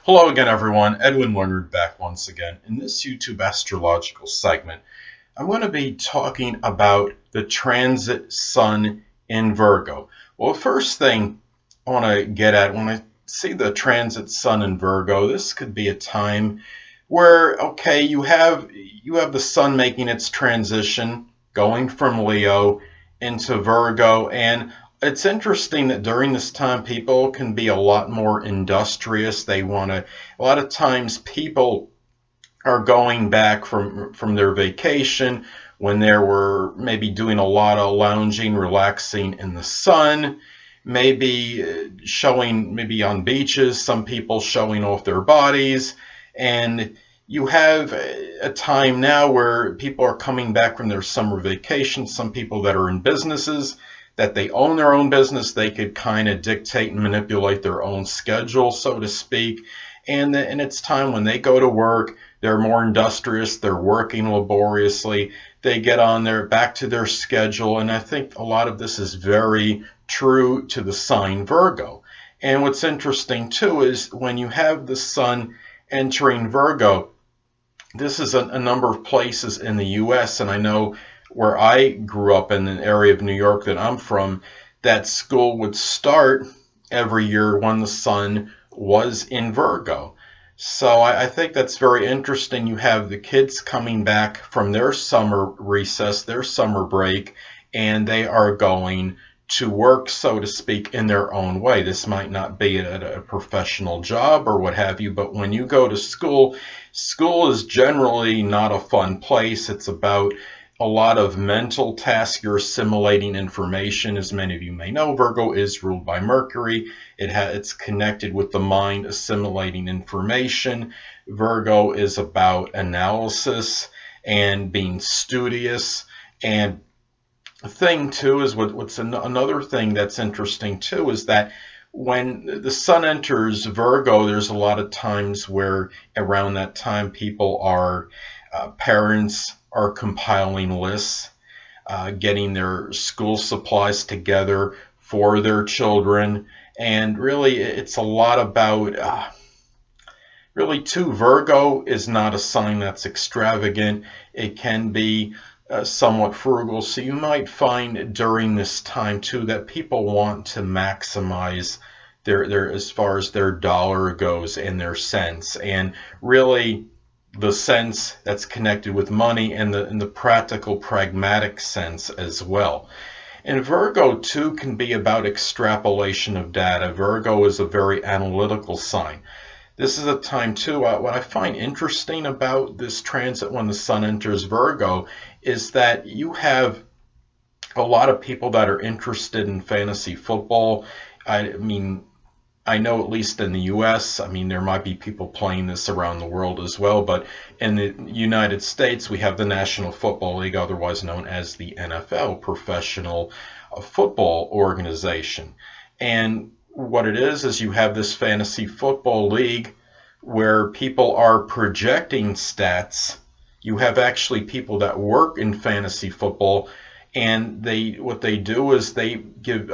Hello again, everyone. Edwin Learnard back once again. In this YouTube astrological segment, I'm going to be talking about the transit Sun in Virgo. Well, the first thing I want to get at when I see the transit Sun in Virgo, this could be a time where, okay, you have the Sun making its transition, going from Leo into Virgo, and it's interesting that during this time people can be a lot more industrious. A lot of times people are going back from their vacation when they were maybe doing a lot of lounging, relaxing in the sun, maybe on beaches, some people showing off their bodies. And you have a time now where people are coming back from their summer vacation. Some people that are in businesses, that they own their own business, they could kind of dictate and manipulate their own schedule, so to speak. And it's time when they go to work, they're more industrious, they're working laboriously, they get on back to their schedule. And I think a lot of this is very true to the sign Virgo. And what's interesting too is when you have the Sun entering Virgo, this is a number of places in the US, and I know where I grew up in an area of New York that I'm from, that school would start every year when the Sun was in Virgo. So I think that's very interesting. You have the kids coming back from their summer recess, their summer break, and they are going to work, so to speak, in their own way. This might not be at a professional job or what have you, but when you go to school, school is generally not a fun place. It's about a lot of mental tasks. You're assimilating information. As many of you may know, Virgo is ruled by Mercury. It's connected with the mind, assimilating information. Virgo is about analysis and being studious. And the thing too is another thing that's interesting too is that when the Sun enters Virgo, there's a lot of times where around that time parents are compiling lists, getting their school supplies together for their children. And really, it's a lot about, really too, Virgo is not a sign that's extravagant. It can be somewhat frugal. So you might find during this time too that people want to maximize their as far as their dollar goes and their cents, and really the sense that's connected with money and the practical, pragmatic sense as well. And Virgo too can be about extrapolation of data. Virgo is a very analytical sign. This is a time too, what I find interesting about this transit when the Sun enters Virgo is that you have a lot of people that are interested in fantasy football. I know at least in the US, there might be people playing this around the world as well, but in the United States, we have the National Football League, otherwise known as the NFL, Professional Football Organization. And what it is you have this fantasy football league where people are projecting stats. You have actually people that work in fantasy football, and what they do is they give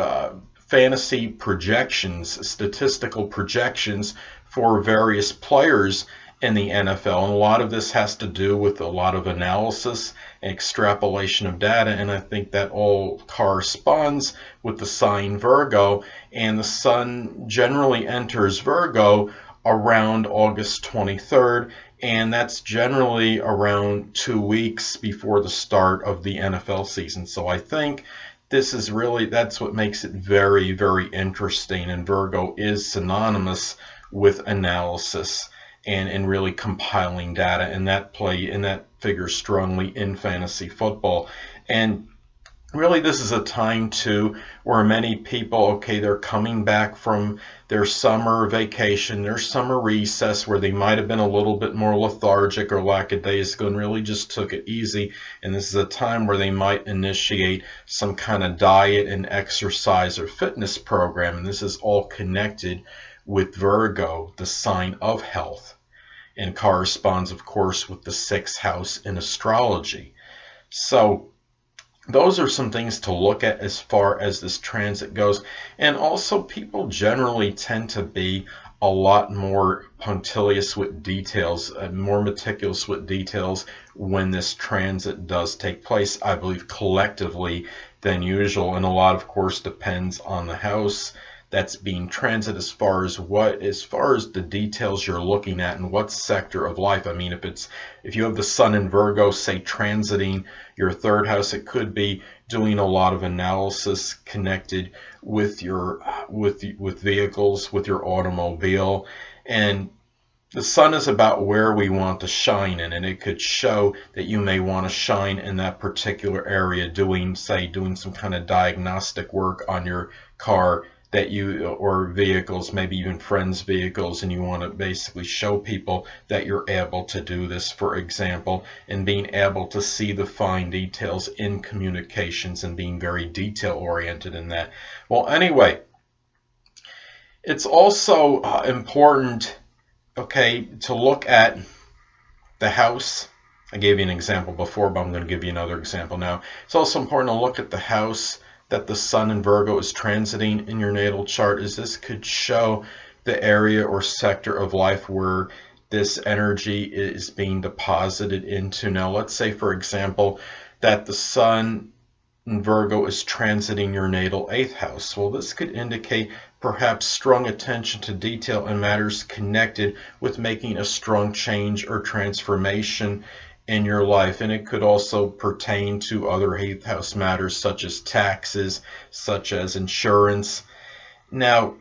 fantasy projections, statistical projections for various players in the NFL. And a lot of this has to do with a lot of analysis and extrapolation of data. And I think that all corresponds with the sign Virgo. And the Sun generally enters Virgo around August 23rd. And that's generally around 2 weeks before the start of the NFL season. So I think that's what makes it very, very interesting. And Virgo is synonymous with analysis and really compiling data, and that figures strongly in fantasy football. And really, this is a time too where many people, okay, they're coming back from their summer vacation, their summer recess, where they might have been a little bit more lethargic or lackadaisical and really just took it easy. And this is a time where they might initiate some kind of diet and exercise or fitness program. And this is all connected with Virgo, the sign of health, and corresponds, of course, with the 6th house in astrology. So those are some things to look at as far as this transit goes. And also, people generally tend to be a lot more punctilious with details, more meticulous with details when this transit does take place, I believe, collectively than usual. And a lot, of course, depends on the house that's being transit as far as the details you're looking at and what sector of life. I mean, if you have the Sun in Virgo, say, transiting your third house, it could be doing a lot of analysis connected with your with vehicles, with your automobile. And the sun is about where we want to shine in, and it could show that you may want to shine in that particular area, doing some kind of diagnostic work on your car or vehicles, maybe even friends' vehicles, and you want to basically show people that you're able to do this, for example, and being able to see the fine details in communications and being very detail oriented in that. Well, anyway, it's also important, okay, to look at the house. I gave you an example before, but I'm going to give you another example now. It's also important to look at the house that the Sun in Virgo is transiting in your natal chart, as this could show the area or sector of life where this energy is being deposited into. Now, let's say, for example, that the Sun in Virgo is transiting your natal 8th house. Well, this could indicate perhaps strong attention to detail and matters connected with making a strong change or transformation in your life. And it could also pertain to other 8th house matters, such as taxes, such as insurance. Now,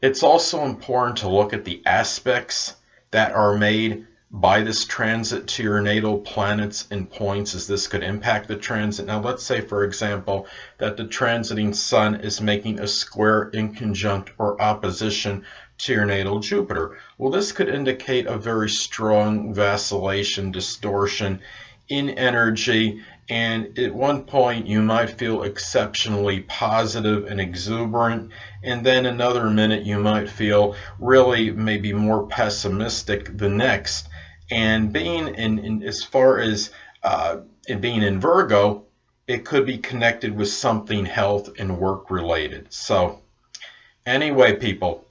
it's also important to look at the aspects that are made by this transit to your natal planets and points, as this could impact the transit. Now, let's say, for example, that the transiting Sun is making a square in conjunct or opposition to your natal Jupiter. Well, this could indicate a very strong vacillation, distortion in energy, and at one point you might feel exceptionally positive and exuberant, and then another minute you might feel really maybe more pessimistic the next. And being as far as it being in Virgo, it could be connected with something health and work related. So anyway, people,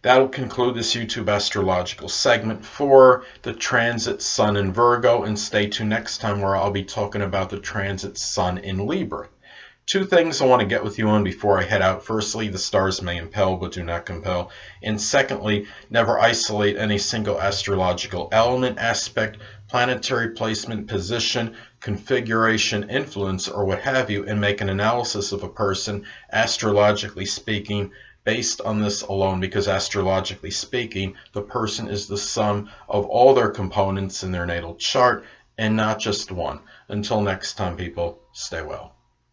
that'll conclude this YouTube astrological segment for the transit Sun in Virgo, and stay tuned next time where I'll be talking about the transit Sun in Libra. Two things I want to get with you on before I head out. Firstly, the stars may impel but do not compel. And secondly, never isolate any single astrological element, aspect, planetary placement, position, configuration, influence, or what have you, and make an analysis of a person, astrologically speaking, based on this alone, because astrologically speaking, the person is the sum of all their components in their natal chart and not just one. Until next time, people, stay well.